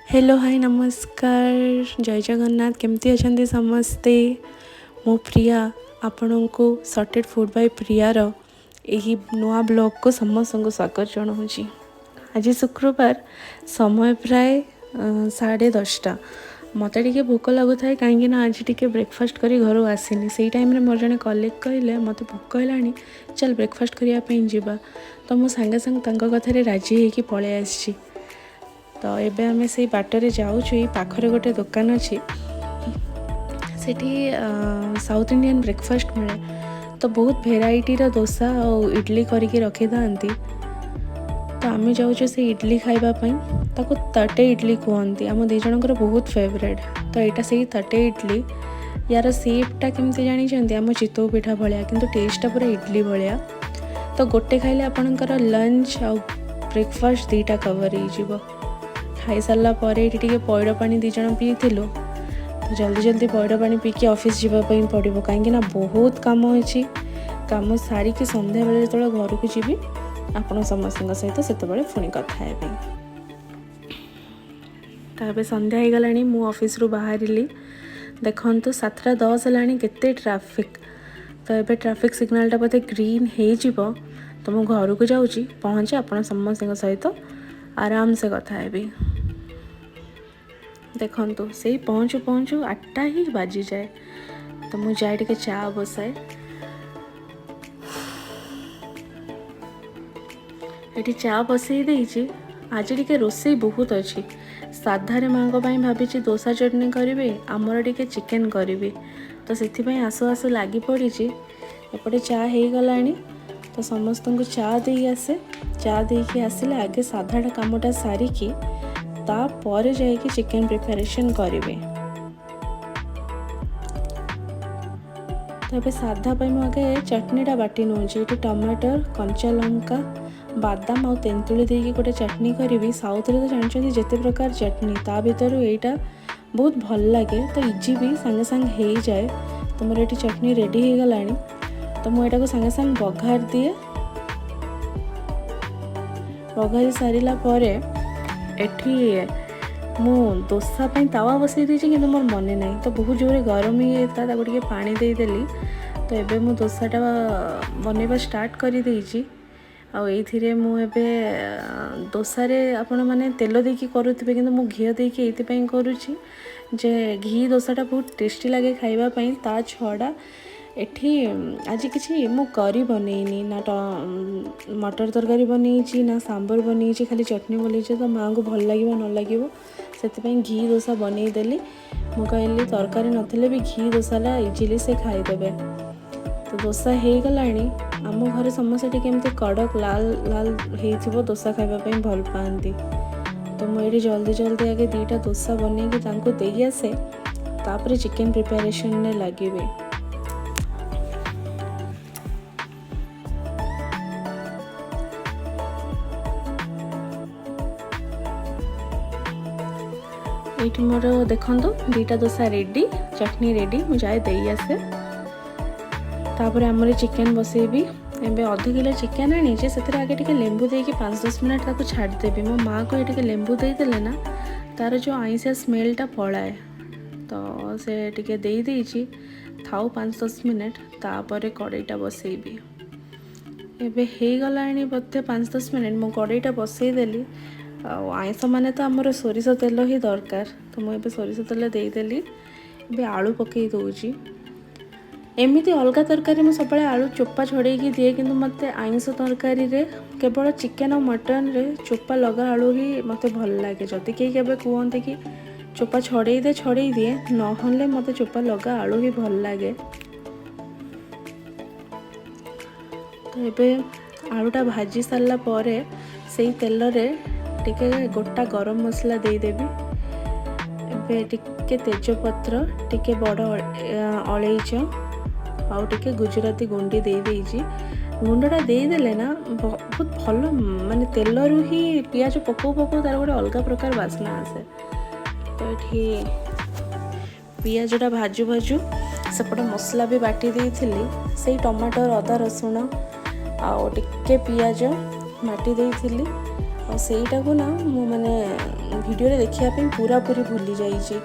Hello hi नमस्कार जय जगन्नाथ केमती अच्छा समस्ते मो प्रिया आपण को सॉर्टेड फूड बाय प्रियार यही नुआ ब्लॉग को समस्त को स्वागत जनाऊँगी। आज शुक्रवार समय प्राय 10:30 मत टे भोक लगुए कहीं आज टे ब्रेकफास्ट कर घर आसनी से टाइम मोर जड़े कलीग कहले मत भोक है चल ब्रेकफास्ट करने जावा तो मु सांगे सांग कथार राजी होगी पलि आसी। तो एबे आमे से बाटरे जाऊँ पाखरे गोटे दुकान अच्छी सेठी साउथ इंडियन ब्रेकफास्ट मिले तो बहुत भेराइटी डोसा और इडली करके रखी था। तो आम जाऊँ से इडली खावाई ताको तटे इडली कहती आम दी जनकर बहुत फेवरेट। तो यहाँ से तटे इडली यार सेपटा केमती जानी आम चितौ पिठा भाया किंतु टेस्टा पूरा इडली भाया। तो गोटे खाइले आपणकर लंच आ ब्रेकफास्ट दीटा कवर हो खाई सारा पर ये पैड़ पानी दीज पीलु तो जल्दी जल्दी पैड़ पानी पीकी ऑफिस जावाई पड़ो कहीं बहुत कम अच्छी कम सारिकी संध्या बेले जो घर को जी आप समस्त सहित से पुणी कथा है। तो संध्या हो गला मु ऑफिस रु बाहर देखु 7:10 है केते ट्रैफिक। तो ये ट्रैफिक सिग्नलटा बोधे ग्रीन हो तो मु घर को जाऊँगी पहुँचे आप समस्त सहित आराम से कथा है। देखु से पहुँचू पहुँचू 8टा ही बाजी जाए तो मुझे जाए टे चा बसाए ये चा बसई देजी आज टे रोसई बहुत अच्छी साधारे माँ भाभी दोसा चटनी करी आमर टे चिकेन करी तो से आसु आसु लगी पड़ी एपटे चा हो गला तो समस्त को चा दे आसे चा देकी आसिले आगे साधाटा कामटा सारिकी तापर जाइए चिकेन प्रिपरेशन करेंगे। तो ये साधा मुझे चटनीटा बाटी नौ टमाटर कंचा लंका बादाम और तेंतुली देकी गोटे चटनी करी साउथ रे तो जानते जिते प्रकार चटनी ता भर यहाँ बहुत भल लगे तो इजी भी सांगे सांग हो जाए। तो मोर ये चटनी रेडी हो गला तो मुझे को सांगे सांग बघार दिए बघारी सारा पर एठी मु दोसा तावा बसई दी कि मोर मन ना तो बहुत जोरे गरम ही था टे पानी देदेली। तो ये मु दोसाटा बनवा स्टार्ट कर देची आईथिरे मुझे दोसारे आपण मैंने तेल देकी करुवे कि मु घी देकी ये करुँची जे घी दोसाटा बहुत टेस्टी लगे खावाई ता छड़ा एठी आज किसी मु करी बनईनी ना मटर तरकारी बनई ना सांबर बनई खाली चटनी बनई तो माँ को भल लगे न लगे से घी दोसा बनईदेली मु कहली तरकारी नथिले भी घी दोसाला इजिली से खाईदेवे। तो दोसा हो गला आम घर समस्ते केमती कड़क लाल लाल हो दोसा खावाई भल पाती। तो मुझे जल्दी जल्दी आगे 2टा दोसा बनई दे आसे तापर चिकेन प्रिपरेशन में लगे। ये मोर देखु 2टा दोसा रेडी चटनी रेडी मुझे दे आसे तापर आमर चिकेन बसैबी एवं अध किलो चिकेन आनी से आगे टे लेंबू देकी 5-10 मिनट ताको छाड़देवी मो माँ को ये लेंबू देदेले ना तार जो आइंसिया स्मेलटा पलाए तो से टे देदेची थाऊ 5-10 मिनट तापर कड़ईटा बसैबी एबे हो गला बोधे 5-10 मिनट मो कड़ईटा बसईदेली आइंस मैंने तो आमर सोरिष तेल ही दरकार तो मुझे सोरिष तेल देदेली ए आलू पकई दूची एमती अलग तरकारी मैं सब आलू चोपा छड़ेकी दिए कि मत आइंस तरकारी केवल चिकेन और मटन रे चोपा लगा आलू ही मत भल लगे जदि कहीं केवे कहते कि चोपा छड़े दिए नहले मत चोपा लगा आलू ही भल लगे। तो ये आलूटा भाजी सारा पर से तेल रे टिके गोटा गरम मसला देदेवी एबे टिके तेजपत्र टिके बड़ अलैच आउ टिके गुजराती गुंडी दे देइची गुंडटा देदेले ना बहुत भल माने तेल रु ही पियाज पकौ पकौ तार गोटे अलग प्रकार बास्ना आसे। तो ये पियाजटा भाजू भाजू सेपटे मसला भी बाटी देइथिली से टमाटर अदा रसुण आउ टिके पियाज बाटी देइथिली ଆଉ ସେଇଟାକୁ ନା ମୁଁ ମାନେ ଭିଡ଼ିଓରେ ଦେଖିବା ପାଇଁ ପୁରାପୁରି ଭୁଲି ଯାଇଛି।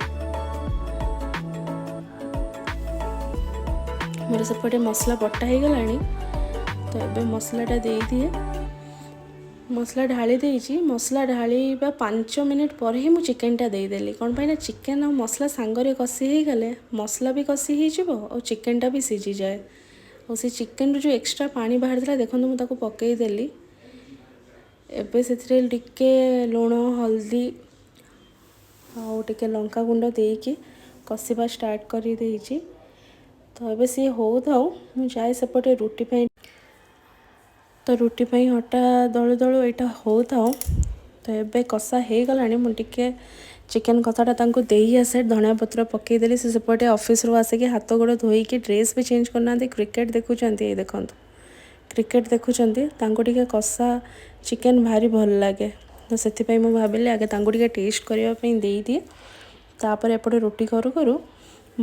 ମୋର ସେପଟେ ମସଲା ବଟା ହେଇଗଲାଣି, ତ ଏବେ ମସଲାଟା ଦେଇଦିଏ। ମସଲା ଢାଳି ଦେଇଛି। ମସଲା ଢାଳିବା 5 ମିନିଟ୍ ପରେ ହିଁ ମୁଁ ଚିକେନଟା ଦେଇଦେଲି। କ'ଣ ପାଇଁ ନା ଚିକେନ ଆଉ ମସଲା ସାଙ୍ଗରେ କଷି ହେଇଗଲେ ମସଲା ବି କଷି ହେଇଯିବ ଆଉ ଚିକେନଟା ବି ସିଝିଯାଏ। ଆଉ ସେ ଚିକେନରୁ ଯେଉଁ ଏକ୍ସଟ୍ରା ପାଣି ବାହାରିଥିଲା ଦେଖନ୍ତୁ ମୁଁ ତାକୁ ପକାଇଦେଲି। ଏବେ ସେଥିରେ ଟିକେ ଲୁଣ, ହଳଦୀ ଆଉ ଟିକେ ଲଙ୍କା ଗୁଣ୍ଡ ଦେଇକି କଷିବା ଷ୍ଟାର୍ଟ କରିଦେଇଛି। ତ ଏବେ ସିଏ ହେଉଥାଉ, ମୁଁ ଯାଏ ସେପଟେ ରୁଟି ପାଇଁ। ତ ରୁଟି ପାଇଁ ଅଟା ଦଳୁ ଦଳୁ ଏଇଟା ହେଉଥାଉ। ତ ଏବେ କଷା ହେଇଗଲାଣି। ମୁଁ ଟିକେ ଚିକେନ କଷାଟା ତାଙ୍କୁ ଦେଇ ଆସେ, ଧଣିଆ ପତ୍ର ପକାଇଦେଲି। ସେ ସେପଟେ ଅଫିସରୁ ଆସିକି ହାତ ଗୋଡ଼ ଧୋଇକି ଡ୍ରେସ୍ ବି ଚେଞ୍ଜ କରିନାହାନ୍ତି, କ୍ରିକେଟ୍ ଦେଖୁଛନ୍ତି। ଏଇ ଦେଖନ୍ତୁ କ୍ରିକେଟ୍ ଦେଖୁଛନ୍ତି। ତାଙ୍କୁ ଟିକେ କଷା ଚିକେନ ଭାରି ଭଲ ଲାଗେ, ତ ସେଥିପାଇଁ ମୁଁ ଭାବିଲି ଆଗେ ତାଙ୍କୁ ଟିକେ ଟେଷ୍ଟ କରିବା ପାଇଁ ଦେଇଦିଏ। ତାପରେ ଏପଟେ ରୁଟି କରୁ କରୁ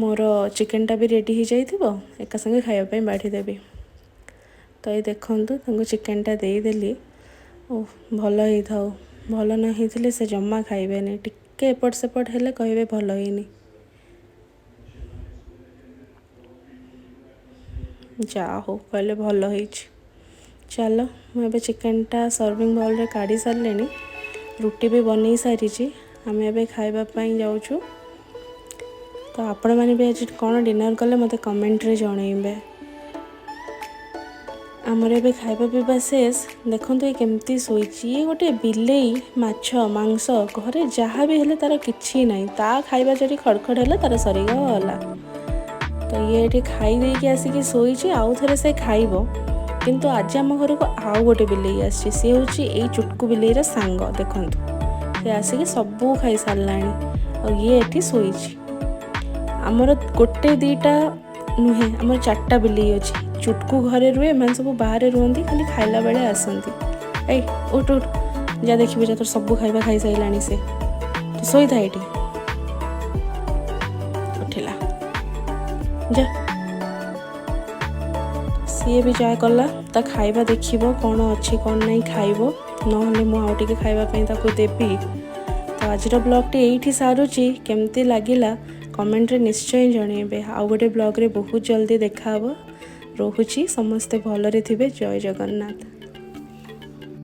ମୋର ଚିକେନଟା ବି ରେଡ଼ି ହେଇଯାଇଥିବ, ଏକା ସାଙ୍ଗେ ଖାଇବା ପାଇଁ ବାଢ଼ି ଦେବି। ତ ଏଇ ଦେଖନ୍ତୁ ତାଙ୍କୁ ଚିକେନଟା ଦେଇଦେଲି। ଓ ଭଲ ହେଇଥାଉ, ଭଲ ନ ହେଇଥିଲେ ସେ ଜମା ଖାଇବେନି। ଟିକେ ଏପଟ ସେପଟ ହେଲେ କହିବେ ଭଲ ହେଇନି। ଯାହା ହଉ କହିଲେ ଭଲ ହେଇଛି। ଚାଲ ମୁଁ ଏବେ ଚିକେନଟା ସର୍ଭିଂ ବାଉଲ୍ରେ କାଢ଼ି ସାରିଲିଣି, ରୁଟି ବି ବନେଇ ସାରିଛି। ଆମେ ଏବେ ଖାଇବା ପାଇଁ ଯାଉଛୁ। ତ ଆପଣମାନେ ବି ଆଜି କ'ଣ ଡିନର୍ କଲେ ମୋତେ କମେଣ୍ଟରେ ଜଣେଇବେ। ଆମର ଏବେ ଖାଇବା ପିଇବା ଶେଷ। ଦେଖନ୍ତୁ ଏ କେମିତି ଶୋଇଛି। ଇଏ ଗୋଟେ ବିଲେଇ ମାଛ ମାଂସ ଘରେ ଯାହା ବି ହେଲେ ତା'ର କିଛି ନାହିଁ, ତା ଖାଇବା ଯଦି ଖଡ଼ଖଡ଼ ହେଲା ତା'ର ସରିଗଲା। ତ ଇଏ ଏଠି ଖାଇ ଦେଇକି ଆସିକି ଶୋଇଛି, ଆଉ ଥରେ ସେ ଖାଇବ। କିନ୍ତୁ ଆଜି ଆମ ଘରକୁ ଆଉ ଗୋଟେ ବିଲେଇ ଆସିଛି। ସିଏ ହେଉଛି ଏଇ ଚୁଟକୁ ବିଲେଇର ସାଙ୍ଗ। ଦେଖନ୍ତୁ ସେ ଆସିକି ସବୁ ଖାଇସାରିଲାଣି, ଆଉ ଇଏ ଏଠି ଶୋଇଛି। ଆମର ଗୋଟେ ଦୁଇଟା ନୁହେଁ, ଆମର 4ଟା ବିଲେଇ ଅଛି। ଚୁଟକୁ ଘରେ ରୁହେ, ଏମାନେ ସବୁ ବାହାରେ ରୁହନ୍ତି, ଖାଲି ଖାଇଲା ବେଳେ ଆସନ୍ତି। ଏଇ ଉଠ ଉଠ, ଯା ଦେଖିବୁ, ଯା ତୋର ସବୁ ଖାଇବା ଖାଇସାରିଲାଣି। ସେ ଶୋଇଥା ଏଠି। ଉଠିଲା, ଯା। ସିଏ ବି ଯାହା କଲା, ତା ଖାଇବା ଦେଖିବ କ'ଣ ଅଛି କ'ଣ ନାହିଁ ଖାଇବ, ନହେଲେ ମୁଁ ଆଉ ଟିକେ ଖାଇବା ପାଇଁ ତାକୁ ଦେବି। ତ ଆଜିର ବ୍ଲଗ୍ଟି ଏଇଠି ସାରୁଛି। କେମିତି ଲାଗିଲା କମେଣ୍ଟରେ ନିଶ୍ଚୟ ଜଣେଇବେ। ଆଉ ଗୋଟେ ବ୍ଲଗ୍ରେ ବହୁତ ଜଲ୍ଦି ଦେଖାହେବ। ରହୁଛି, ସମସ୍ତେ ଭଲରେ ଥିବେ। ଜୟ ଜଗନ୍ନାଥ।